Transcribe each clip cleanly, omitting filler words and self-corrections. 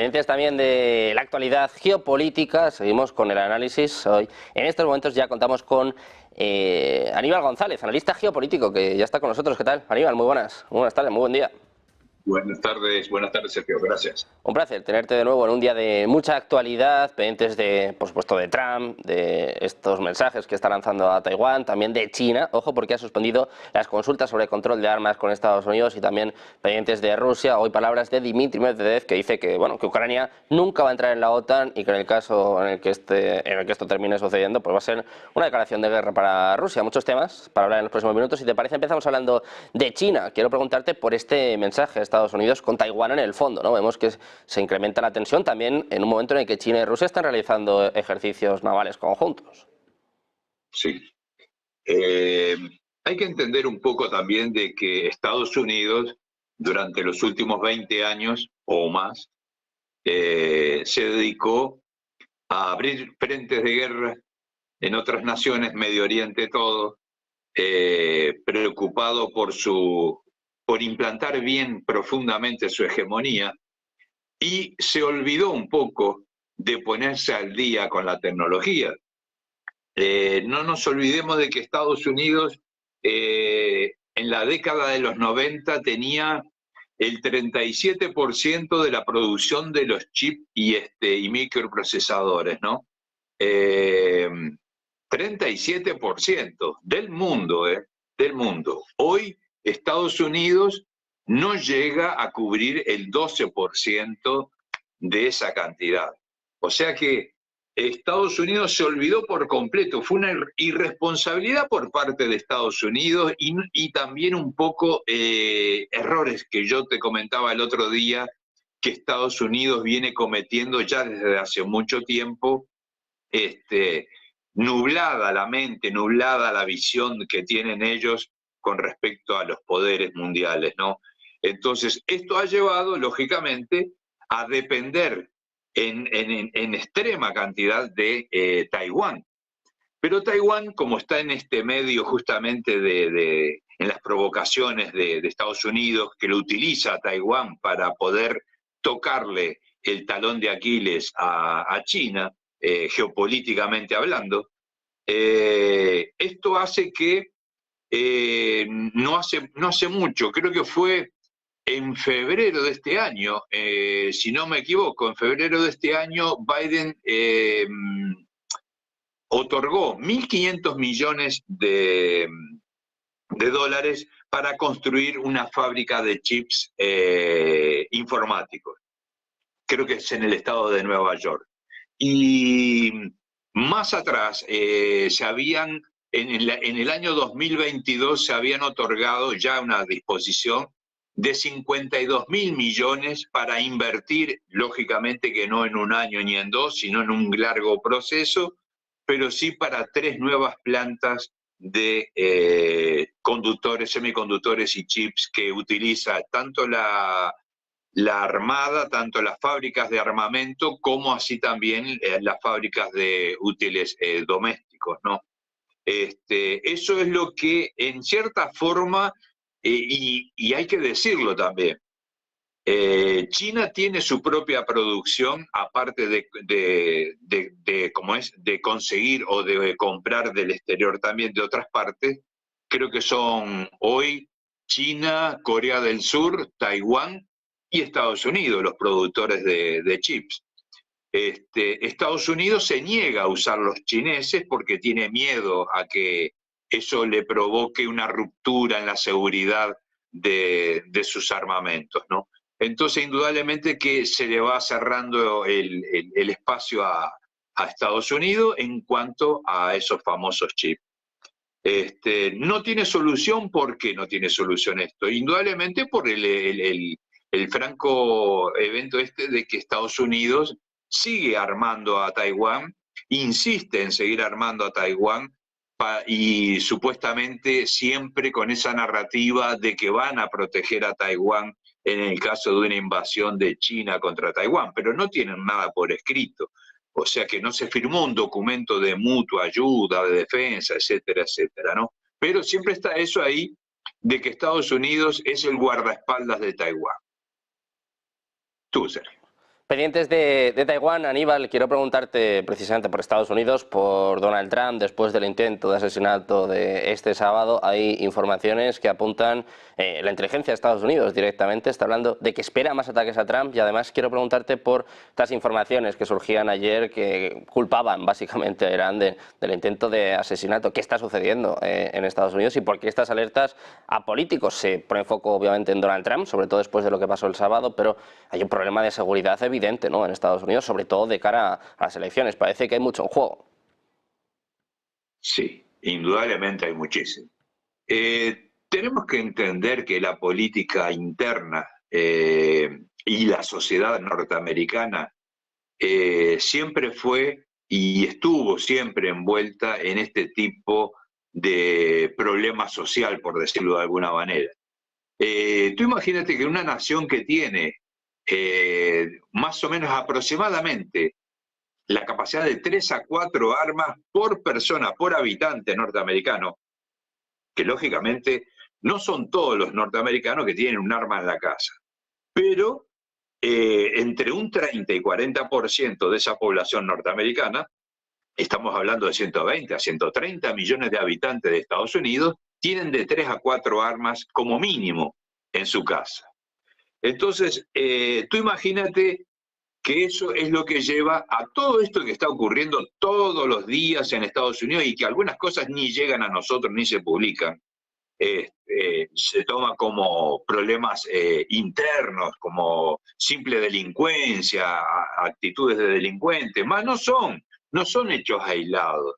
Pendientes también de la actualidad geopolítica, seguimos con el análisis. Hoy, en estos momentos ya contamos con Aníbal González, analista geopolítico, que ya está con nosotros. ¿Qué tal, Aníbal? Muy buenas tardes, muy buen día. Buenas tardes, Sergio, gracias. Un placer tenerte de nuevo en un día de mucha actualidad, pendientes de, por supuesto, de Trump, de estos mensajes que está lanzando a Taiwán, también de China, ojo, porque ha suspendido las consultas sobre control de armas con Estados Unidos, y también pendientes de Rusia. Hoy palabras de Dmitry Medvedev, que dice que, bueno, que Ucrania nunca va a entrar en la OTAN y que en el caso en el que esto termine sucediendo, pues va a ser una declaración de guerra para Rusia. Muchos temas para hablar en los próximos minutos. Si te parece, empezamos hablando de China. Quiero preguntarte por este mensaje de Estados Unidos con Taiwán en el fondo, ¿no? Vemos que se incrementa la tensión también en un momento en el que China y Rusia están realizando ejercicios navales conjuntos. Sí. Hay que entender un poco también de que Estados Unidos, durante los últimos 20 años o más, se dedicó a abrir frentes de guerra en otras naciones, Medio Oriente todo, preocupado por implantar bien profundamente su hegemonía, y se olvidó un poco de ponerse al día con la tecnología. No nos olvidemos de que Estados Unidos en la década de los 90 tenía el 37% de la producción de los chips y microprocesadores, ¿no? 37% del mundo, del mundo. Hoy Estados Unidos no llega a cubrir el 12% de esa cantidad. O sea que Estados Unidos se olvidó por completo. Fue una irresponsabilidad por parte de Estados Unidos y también un poco errores que yo te comentaba el otro día, que Estados Unidos viene cometiendo ya desde hace mucho tiempo, nublada la mente, nublada la visión que tienen ellos con respecto a los poderes mundiales, ¿no? Entonces, esto ha llevado, lógicamente, a depender en extrema cantidad de Taiwán. Pero Taiwán, como está en este medio justamente en las provocaciones de Estados Unidos, que lo utiliza a Taiwán para poder tocarle el talón de Aquiles a China, geopolíticamente hablando, esto hace que no hace mucho, creo que fue en febrero de este año, si no me equivoco, en febrero de este año Biden otorgó 1.500 millones de dólares para construir una fábrica de chips informáticos. Creo que es en el estado de Nueva York. Y más atrás, en el año 2022 se habían otorgado ya una disposición de 52.000 millones para invertir, lógicamente que no en un año ni en dos, sino en un largo proceso, pero sí para 3 nuevas plantas de conductores, semiconductores y chips que utiliza tanto la Armada, tanto las fábricas de armamento, como así también las fábricas de útiles domésticos, ¿no? Eso es lo que, en cierta forma, y hay que decirlo también, China tiene su propia producción, aparte de conseguir o de comprar del exterior también de otras partes. Creo que son hoy China, Corea del Sur, Taiwán y Estados Unidos los productores de chips. Estados Unidos se niega a usar los chineses porque tiene miedo a que eso le provoque una ruptura en la seguridad de sus armamentos, ¿no? Entonces, indudablemente que se le va cerrando el espacio a Estados Unidos en cuanto a esos famosos chips. No tiene solución. ¿Por qué no tiene solución esto? Indudablemente por el franco evento de que Estados Unidos sigue armando a Taiwán, insiste en seguir armando a Taiwán, y supuestamente siempre con esa narrativa de que van a proteger a Taiwán en el caso de una invasión de China contra Taiwán, pero no tienen nada por escrito. O sea que no se firmó un documento de mutua ayuda, de defensa, etcétera, etcétera, ¿no? Pero siempre está eso ahí de que Estados Unidos es el guardaespaldas de Taiwán. Tú, Sergio. Pendientes de Taiwán, Aníbal, quiero preguntarte precisamente por Estados Unidos, por Donald Trump, después del intento de asesinato de este sábado. Hay informaciones que apuntan, la inteligencia de Estados Unidos directamente está hablando de que espera más ataques a Trump, y además quiero preguntarte por estas informaciones que surgían ayer que culpaban básicamente a Irán del intento de asesinato. ¿Qué está sucediendo en Estados Unidos y por qué estas alertas a políticos? Se pone foco obviamente en Donald Trump, sobre todo después de lo que pasó el sábado, pero hay un problema de seguridad evidente, ¿no?, en Estados Unidos, sobre todo de cara a las elecciones. Parece que hay mucho en juego. Sí, indudablemente hay muchísimo. Tenemos que entender que la política interna y la sociedad norteamericana siempre fue y estuvo siempre envuelta en este tipo de problema social, por decirlo de alguna manera. Tú imagínate que una nación que tiene más o menos aproximadamente la capacidad de 3 a 4 armas por persona, por habitante norteamericano, que lógicamente no son todos los norteamericanos que tienen un arma en la casa, pero entre un 30 y 40% de esa población norteamericana, estamos hablando de 120 a 130 millones de habitantes de Estados Unidos, tienen de 3 a 4 armas como mínimo en su casa. Entonces, tú imagínate que eso es lo que lleva a todo esto que está ocurriendo todos los días en Estados Unidos y que algunas cosas ni llegan a nosotros ni se publican. Se toma como problemas internos, como simple delincuencia, actitudes de delincuentes, más no son hechos aislados.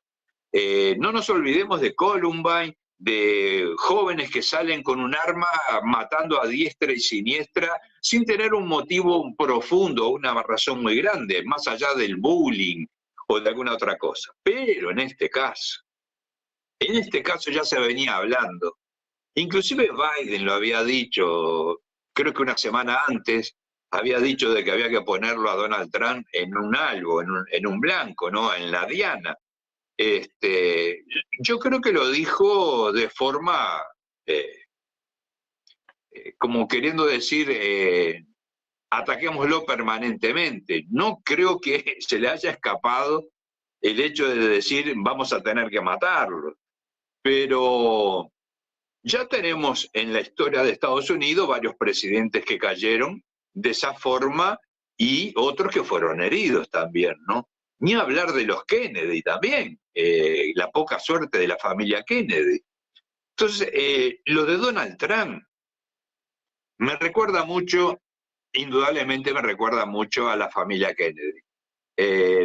No nos olvidemos de Columbine, de jóvenes que salen con un arma matando a diestra y siniestra sin tener un motivo profundo, una razón muy grande, más allá del bullying o de alguna otra cosa. Pero en este caso ya se venía hablando. Inclusive Biden lo había dicho, creo que una semana antes, había dicho de que había que ponerlo a Donald Trump en un algo, en un blanco, ¿no?, en la diana. Yo creo que lo dijo de forma, como queriendo decir, ataquémoslo permanentemente. No creo que se le haya escapado el hecho de decir vamos a tener que matarlo. Pero ya tenemos en la historia de Estados Unidos varios presidentes que cayeron de esa forma y otros que fueron heridos también, ¿no? Ni hablar de los Kennedy también, la poca suerte de la familia Kennedy. Entonces, lo de Donald Trump me recuerda mucho, indudablemente me recuerda mucho a la familia Kennedy.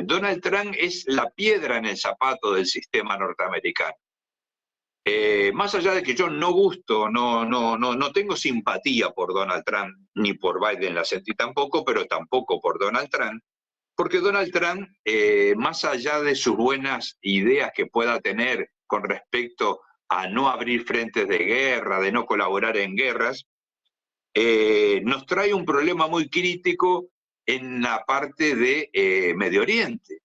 Donald Trump es la piedra en el zapato del sistema norteamericano. Más allá de que yo no tengo simpatía por Donald Trump, ni por Biden la sentí tampoco, pero tampoco por Donald Trump, porque Donald Trump, más allá de sus buenas ideas que pueda tener con respecto a no abrir frentes de guerra, de no colaborar en guerras, nos trae un problema muy crítico en la parte de Medio Oriente.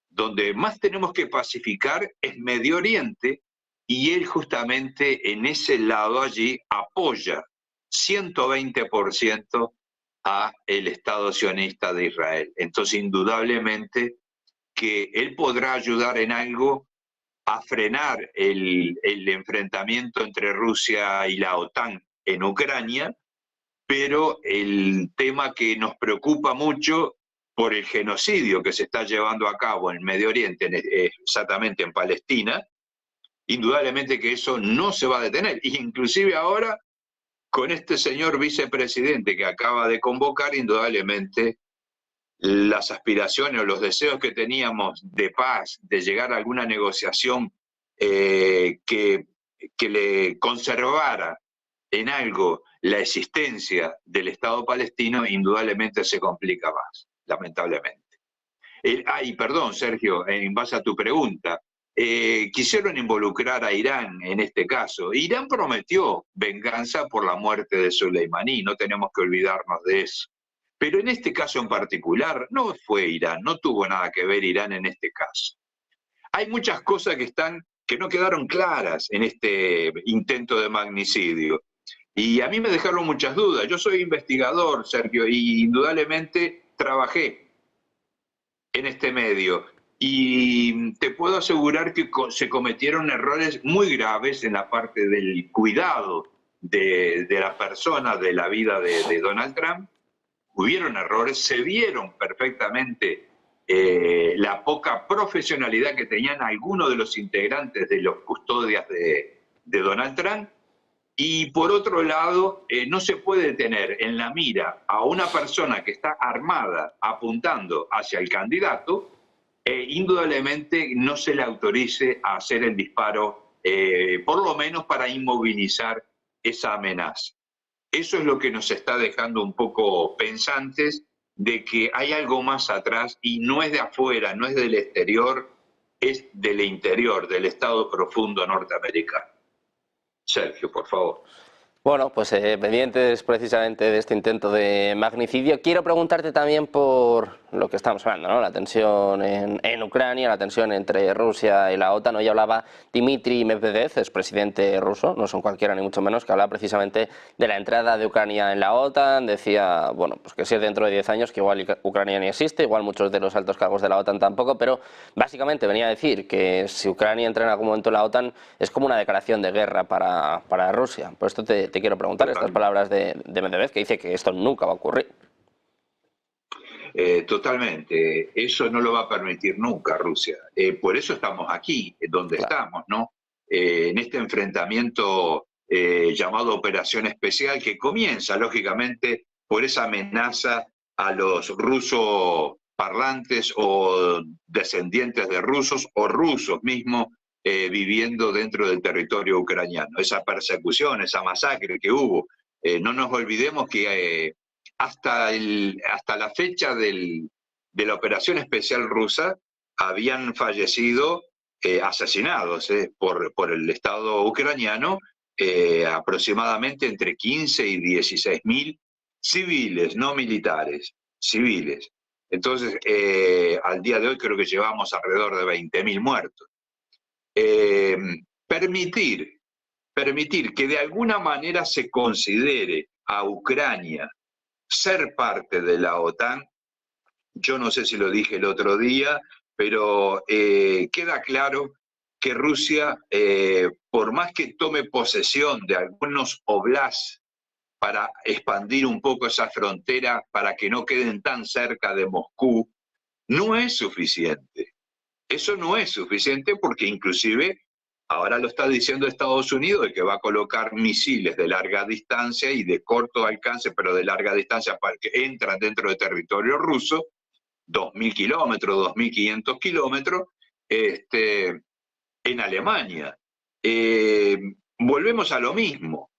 Donde más tenemos que pacificar es Medio Oriente, y él justamente en ese lado allí apoya 120% a el Estado sionista de Israel. Entonces, indudablemente que él podrá ayudar en algo a frenar el enfrentamiento entre Rusia y la OTAN en Ucrania, pero el tema que nos preocupa mucho por el genocidio que se está llevando a cabo en Medio Oriente, exactamente en Palestina, indudablemente que eso no se va a detener. Inclusive ahora, con este señor vicepresidente que acaba de convocar, indudablemente las aspiraciones o los deseos que teníamos de paz, de llegar a alguna negociación que le conservara en algo la existencia del Estado palestino, indudablemente se complica más, lamentablemente. Perdón, Sergio, en base a tu pregunta, quisieron involucrar a Irán en este caso. Irán prometió venganza por la muerte de Soleimani, no tenemos que olvidarnos de eso. Pero en este caso en particular no fue Irán, no tuvo nada que ver Irán en este caso. Hay muchas cosas que no quedaron claras en este intento de magnicidio. Y a mí me dejaron muchas dudas. Yo soy investigador, Sergio, y indudablemente trabajé en este medio y te puedo asegurar que se cometieron errores muy graves en la parte del cuidado de la persona, de la vida de Donald Trump. Hubieron errores, se vieron perfectamente la poca profesionalidad que tenían algunos de los integrantes de los custodias de Donald Trump. Y por otro lado, no se puede tener en la mira a una persona que está armada apuntando hacia el candidato, indudablemente no se le autorice a hacer el disparo, por lo menos para inmovilizar esa amenaza. Eso es lo que nos está dejando un poco pensantes de que hay algo más atrás y no es de afuera, no es del exterior, es del interior, del Estado profundo norteamericano. Sergio, por favor. Bueno, pues pendientes precisamente de este intento de magnicidio. Quiero preguntarte también por lo que estamos hablando, ¿no? La tensión en Ucrania, la tensión entre Rusia y la OTAN. Hoy hablaba Dmitry Medvedev, expresidente ruso, no son cualquiera ni mucho menos, que hablaba precisamente de la entrada de Ucrania en la OTAN. Decía, bueno, pues que si es dentro de 10 años, que igual Ucrania ni existe, igual muchos de los altos cargos de la OTAN tampoco, pero básicamente venía a decir que si Ucrania entra en algún momento en la OTAN es como una declaración de guerra para Rusia. Por esto te quiero preguntar estas palabras de Medvedev, que dice que esto nunca va a ocurrir. Totalmente, eso no lo va a permitir nunca Rusia. Por eso estamos aquí, donde estamos, ¿no? En este enfrentamiento llamado Operación Especial, que comienza, lógicamente, por esa amenaza a los rusos parlantes o descendientes de rusos o rusos mismos viviendo dentro del territorio ucraniano. Esa persecución, esa masacre que hubo. No nos olvidemos que hasta la fecha de la operación especial rusa habían fallecido asesinados por el Estado ucraniano aproximadamente entre 15 y 16.000 civiles, no militares, civiles. Entonces, al día de hoy creo que llevamos alrededor de 20.000 muertos. Permitir que de alguna manera se considere a Ucrania ser parte de la OTAN, yo no sé si lo dije el otro día, pero queda claro que Rusia, por más que tome posesión de algunos oblasts para expandir un poco esa frontera, para que no queden tan cerca de Moscú, no es suficiente. Eso no es suficiente porque inclusive ahora lo está diciendo Estados Unidos, de que va a colocar misiles de larga distancia y de corto alcance, pero de larga distancia para que entran dentro del territorio ruso, 2.000 kilómetros, 2.500 kilómetros, en Alemania. Volvemos a lo mismo.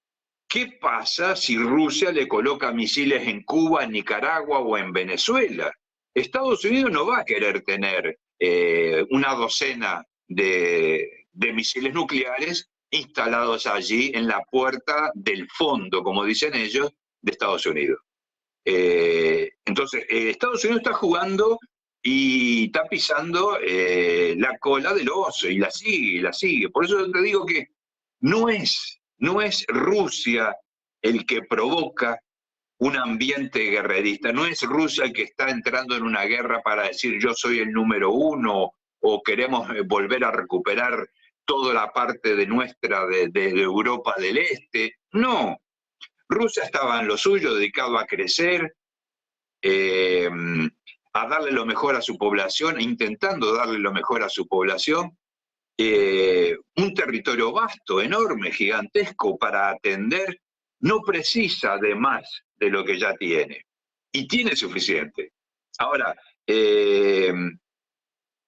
¿Qué pasa si Rusia le coloca misiles en Cuba, en Nicaragua o en Venezuela? Estados Unidos no va a querer tener una docena de misiles nucleares instalados allí en la puerta del fondo, como dicen ellos, de Estados Unidos. Entonces, Estados Unidos está jugando y está pisando la cola del oso y la sigue, y la sigue. Por eso te digo que no es Rusia el que provoca un ambiente guerrerista, no es Rusia el que está entrando en una guerra para decir yo soy el número uno o queremos volver a recuperar toda la parte de nuestra de Europa del Este. No, Rusia estaba en lo suyo, dedicado a crecer, a darle lo mejor a su población, intentando darle lo mejor a su población, un territorio vasto, enorme, gigantesco para atender, no precisa de más de lo que ya tiene, y tiene suficiente. Ahora,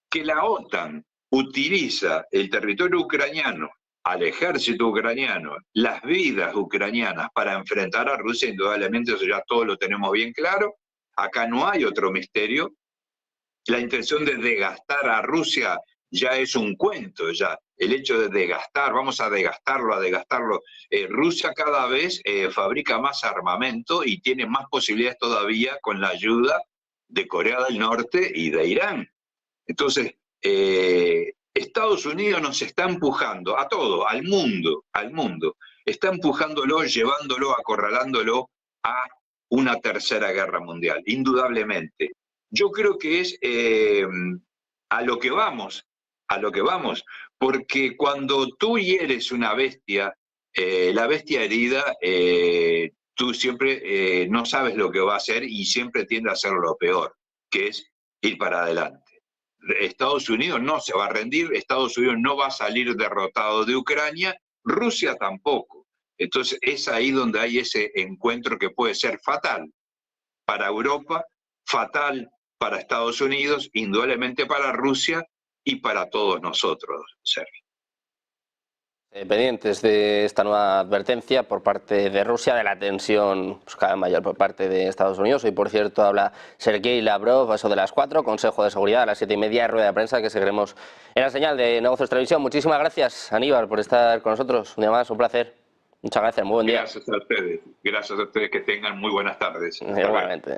que la OTAN utiliza el territorio ucraniano, al ejército ucraniano, las vidas ucranianas para enfrentar a Rusia, indudablemente eso ya todos lo tenemos bien claro. Acá no hay otro misterio. La intención de desgastar a Rusia ya es un cuento, ya. El hecho de desgastar, vamos a desgastarlo. Rusia cada vez fabrica más armamento y tiene más posibilidades todavía con la ayuda de Corea del Norte y de Irán. Entonces, Estados Unidos nos está empujando a todo, al mundo, está empujándolo, llevándolo, acorralándolo a una tercera guerra mundial, indudablemente. Yo creo que es a lo que vamos, porque cuando tú hieres una bestia, la bestia herida, tú siempre no sabes lo que va a hacer y siempre tiende a hacer lo peor, que es ir para adelante. Estados Unidos no se va a rendir, Estados Unidos no va a salir derrotado de Ucrania, Rusia tampoco. Entonces es ahí donde hay ese encuentro que puede ser fatal para Europa, fatal para Estados Unidos, indudablemente para Rusia y para todos nosotros, Sergio. Pendientes de esta nueva advertencia por parte de Rusia, de la tensión pues, cada vez mayor por parte de Estados Unidos. Hoy, por cierto, habla Sergei Lavrov, a eso de las 4, Consejo de Seguridad, a las 7:30, rueda de prensa que seguiremos en la señal de Negocios Televisión. Muchísimas gracias, Aníbal, por estar con nosotros. Un día más, un placer. Muchas gracias, muy buen día. Gracias a ustedes, que tengan muy buenas tardes. Igualmente.